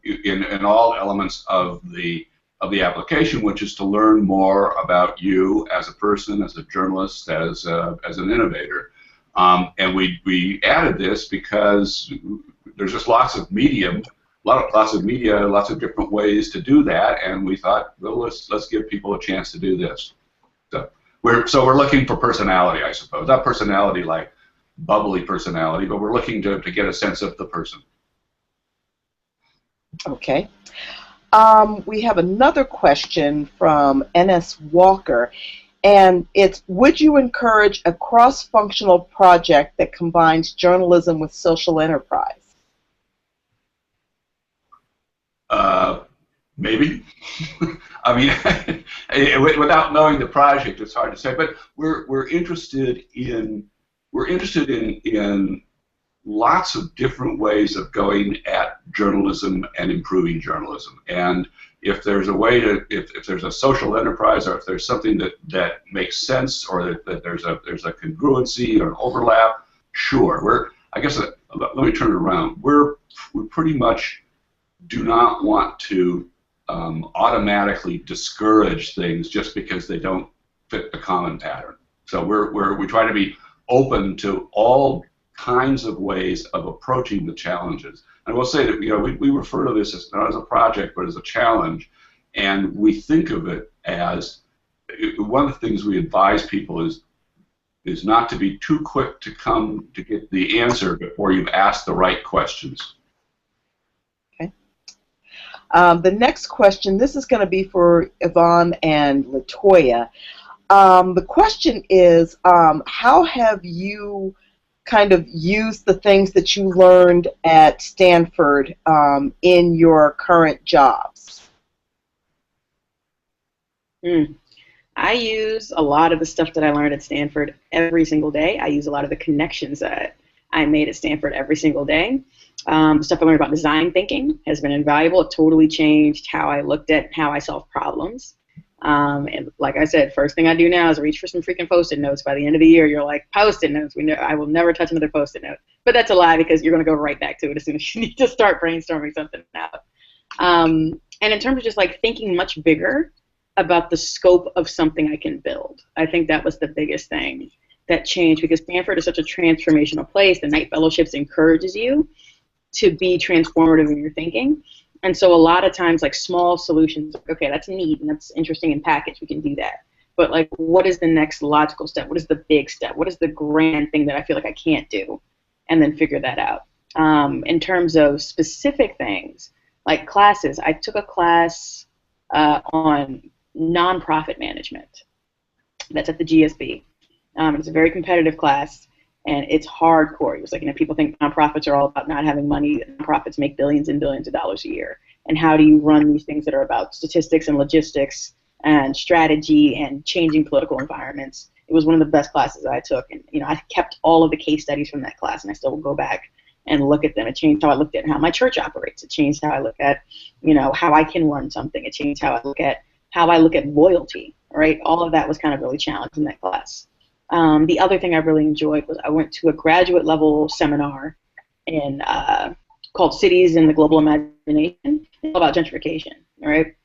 in all elements of the application, which is to learn more about you as a person, as a journalist, as an innovator. And we added this because there's just lots of media, lots of different ways to do that, and we thought, well, let's give people a chance to do this. So we're looking for personality, I suppose. Not personality like bubbly personality, but we're looking to get a sense of the person. Okay. We have another question from N.S. Walker, and it's, would you encourage a cross-functional project that combines journalism with social enterprise? Maybe. I mean, without knowing the project, it's hard to say. But we're interested in lots of different ways of going at journalism and improving journalism. And if there's a way to, if there's a social enterprise, or if there's something that makes sense, or that there's a congruency or an overlap, sure. Let me turn it around. We pretty much do not want to automatically discourage things just because they don't fit the common pattern. So we try to be open to all kinds of ways of approaching the challenges. And I will say that we refer to this as not as a project but as a challenge, and we think of it as one of the things we advise people is not to be too quick to come to get the answer before you've asked the right questions. Okay. The next question, this is going to be for Yvonne and LaToya. The question is, how have you kind of used the things that you learned at Stanford in your current jobs? I use a lot of the stuff that I learned at Stanford every single day. I use a lot of the connections that I made at Stanford every single day. The stuff I learned about design thinking has been invaluable. It totally changed how I looked at how I solve problems. And like I said, first thing I do now is reach for some freaking Post-it notes. By the end of the year, you're like, Post-it notes. I will never touch another Post-it note. But that's a lie, because you're going to go right back to it as soon as you need to start brainstorming something out. And in terms of just like thinking much bigger about the scope of something I can build, I think that was the biggest thing that changed, because Stanford is such a transformational place. The Knight Fellowships encourages you to be transformative in your thinking. And so a lot of times, like, small solutions, okay, that's neat and that's interesting in package, we can do that. But like, what is the next logical step? What is the big step? What is the grand thing that I feel like I can't do? And then figure that out. In terms of specific things, like classes, I took a class on nonprofit management. That's at the GSB. It's a very competitive class, and it's hardcore. It was like, people think nonprofits are all about not having money. Nonprofits make billions and billions of dollars a year. And how do you run these things that are about statistics and logistics and strategy and changing political environments? It was one of the best classes I took. And I kept all of the case studies from that class, and I still go back and look at them. It changed how I looked at how my church operates. It changed how I look at, how I can run something. It changed how I look at loyalty, right? All of that was kind of really challenged in that class. The other thing I really enjoyed was I went to a graduate level seminar called Cities in the Global Imagination, about gentrification, right?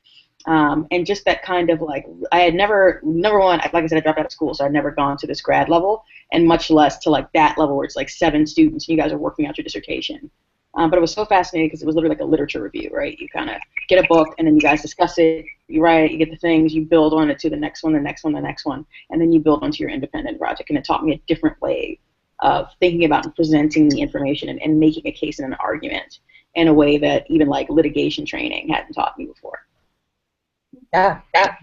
And just that kind of like, I had never, number one, like I said, I dropped out of school, so I'd never gone to this grad level, and much less to like that level where it's like 7 students and you guys are working out your dissertation. But it was so fascinating because it was literally like a literature review, right? You kind of get a book and then you guys discuss it, you write it, you get the things, you build on it to the next one, the next one, the next one, and then you build onto your independent project. And it taught me a different way of thinking about and presenting the information and making a case and an argument in a way that even like litigation training hadn't taught me before. Yeah. I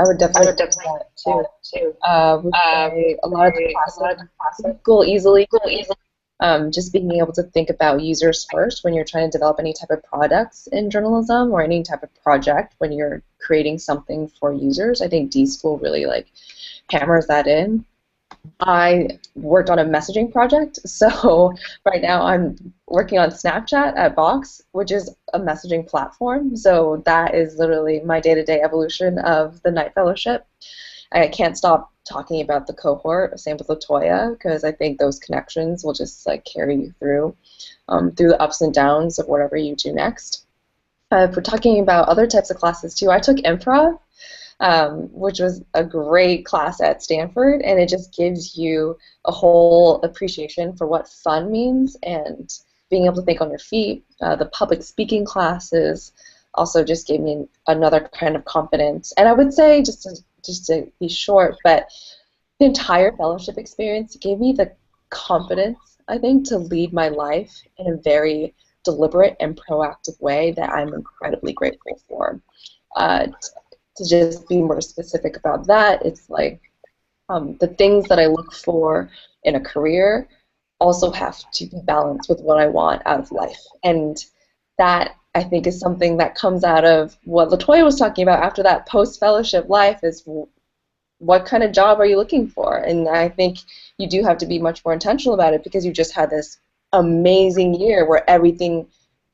would definitely do that too. A lot of the classes go easily. Just being able to think about users first when you're trying to develop any type of products in journalism or any type of project when you're creating something for users. I think D-School really like hammers that in. I worked on a messaging project, so right now I'm working on Snapchat at Box, which is a messaging platform. So that is literally my day-to-day evolution of the Knight Fellowship. I can't stop talking about the cohort, same with LaToya, because I think those connections will just like carry you through the ups and downs of whatever you do next. If we're talking about other types of classes too, I took improv, which was a great class at Stanford, and it just gives you a whole appreciation for what fun means and being able to think on your feet. The public speaking classes also just gave me another kind of confidence. And I would say, just to be short, but the entire fellowship experience gave me the confidence, I think, to lead my life in a very deliberate and proactive way that I'm incredibly grateful for. To just be more specific about that, it's like the things that I look for in a career also have to be balanced with what I want out of life. And that, I think, is something that comes out of what LaToya was talking about after that post-fellowship life, is what kind of job are you looking for? And I think you do have to be much more intentional about it, because you just had this amazing year where everything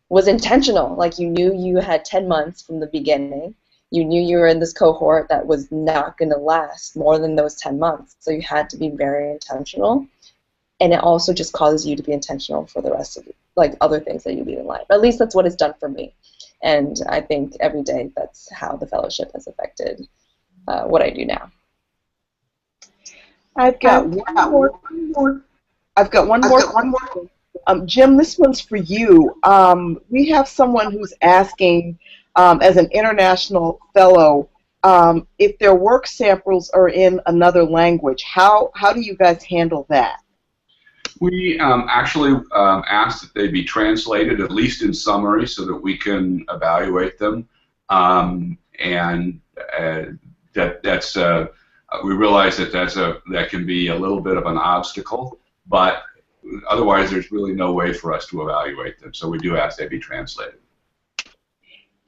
was intentional. Like, you knew you had 10 months from the beginning. You knew you were in this cohort that was not going to last more than those 10 months. So you had to be very intentional. And it also just causes you to be intentional for the rest of like other things that you lead in life. At least that's what it's done for me. And I think every day that's how the fellowship has affected what I do now. I've got one more. Jim, this one's for you. We have someone who's asking, as an international fellow, if their work samples are in another language, how do you guys handle that? We actually ask that they be translated, at least in summary, so that we can evaluate them. And that's we realize that that can be a little bit of an obstacle, but otherwise there's really no way for us to evaluate them. So we do ask they be translated.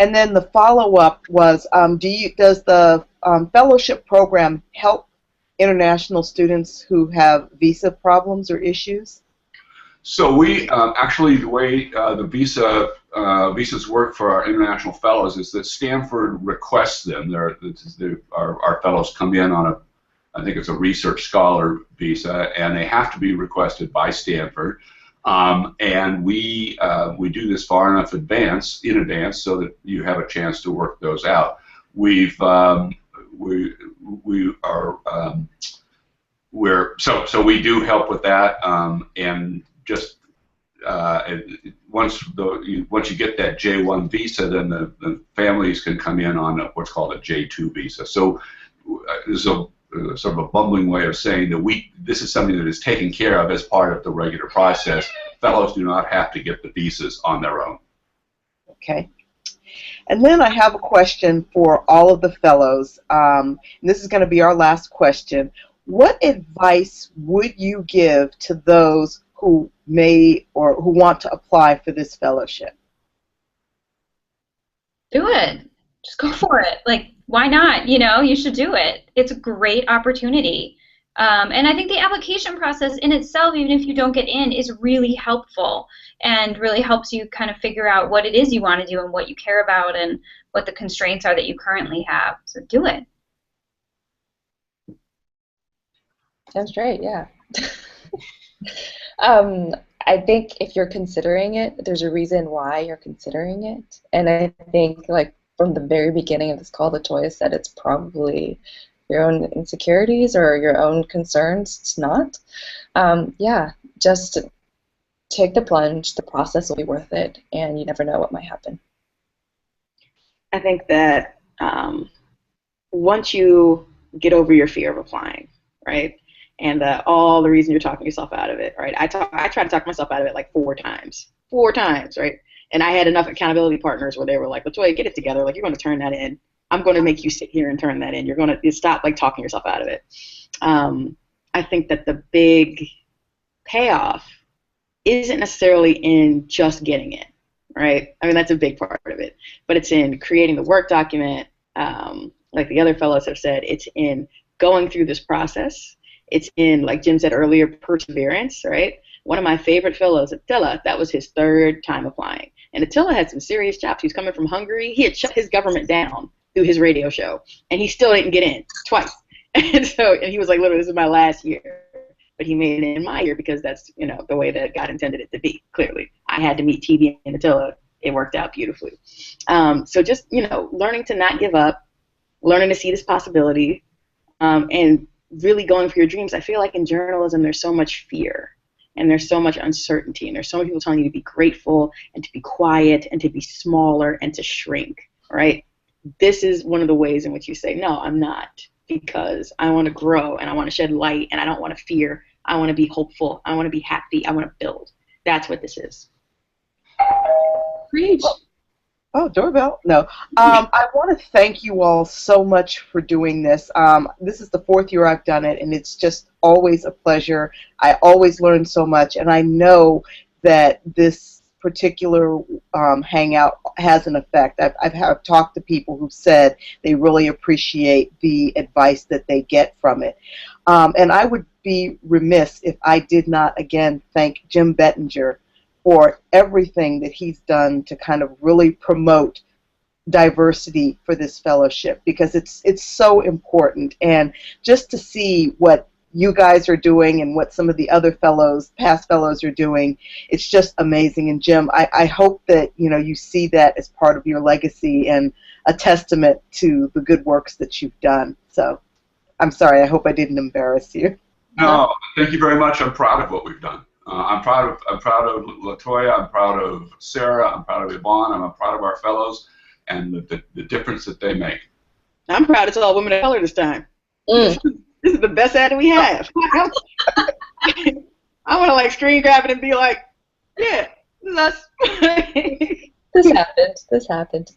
And then the follow-up was, does the fellowship program help international students who have visa problems or issues? So we actually, the way the visas work for our international fellows is that Stanford requests them. Our fellows come in on I think it's a research scholar visa, and they have to be requested by Stanford. And we do this far enough in advance so that you have a chance to work those out. We do help with that, and just once you get that J1 visa, then the families can come in on what's called a J2 visa. So there's a sort of a bumbling way of saying that this is something that is taken care of as part of the regular process. Fellows do not have to get the visas on their own. Okay. And then I have a question for all of the fellows. And this is going to be our last question. What advice would you give to those who may or who want to apply for this fellowship? Do it. Just go for it. Like, why not? You know, you should do it. It's a great opportunity. And I think the application process in itself, even if you don't get in, is really helpful and really helps you kind of figure out what it is you want to do and what you care about and what the constraints are that you currently have. So do it. Sounds great, yeah. I think if you're considering it, there's a reason why you're considering it. And I think, like, from the very beginning of this call, Latoya said it's probably your own insecurities or your own concerns. It's not. Yeah, just take the plunge. The process will be worth it, and you never know what might happen. I think that once you get over your fear of applying, right, and all the reason you're talking yourself out of it, right? I try to talk myself out of it like 4 times, right? And I had enough accountability partners where they were like, Latoya, get it together. Like, you're going to turn that in. I'm going to make you sit here and turn that in. You're going to stop like talking yourself out of it. I think that the big payoff isn't necessarily in just getting in, right? I mean, that's a big part of it. But it's in creating the work document, like the other fellows have said. It's in going through this process. It's in, like Jim said earlier, perseverance, right? One of my favorite fellows, Attila, that was his 3rd time applying. And Attila had some serious chops. He was coming from Hungary. He had shut his government down through his radio show, and he still didn't get in twice. And he was like, literally, this is my last year. But he made it in my year because that's, you know, the way that God intended it to be, clearly. I had to meet TV and Attila. It worked out beautifully. So just, you know, learning to not give up, learning to see this possibility, and really going for your dreams. I feel like in journalism there's so much fear. And there's so much uncertainty, and there's so many people telling you to be grateful and to be quiet and to be smaller and to shrink, right? This is one of the ways in which you say, no, I'm not, because I want to grow and I want to shed light and I don't want to fear. I want to be hopeful. I want to be happy. I want to build. That's what this is. Preach. Oh, doorbell? No. I want to thank you all so much for doing this. This is the 4th year I've done it, and it's just always a pleasure. I always learn so much, and I know that this particular hangout has an effect. I've talked to people who said they really appreciate the advice that they get from it. And I would be remiss if I did not, again, thank Jim Bettinger for everything that he's done to kind of really promote diversity for this fellowship, because it's so important. And just to see what you guys are doing and what some of the other fellows, past fellows, are doing, it's just amazing. And Jim, I hope that, you know, you see that as part of your legacy and a testament to the good works that you've done. So I'm sorry, I hope I didn't embarrass you. No, thank you very much. I'm proud of what we've done. I'm proud of Latoya. I'm proud of Sarah. I'm proud of Yvonne. I'm proud of our fellows and the difference that they make. I'm proud it's all women of color this time. Mm. This is the best ad we have. I want to like screen grab it and be like, yeah, this is us. This happened. This happened.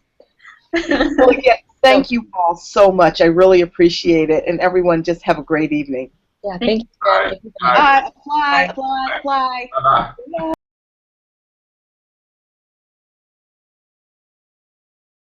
Well, again, thank you all so much. I really appreciate it. And everyone, just have a great evening. Yeah, thank you. All right. Apply, apply, apply, apply. Bye-bye.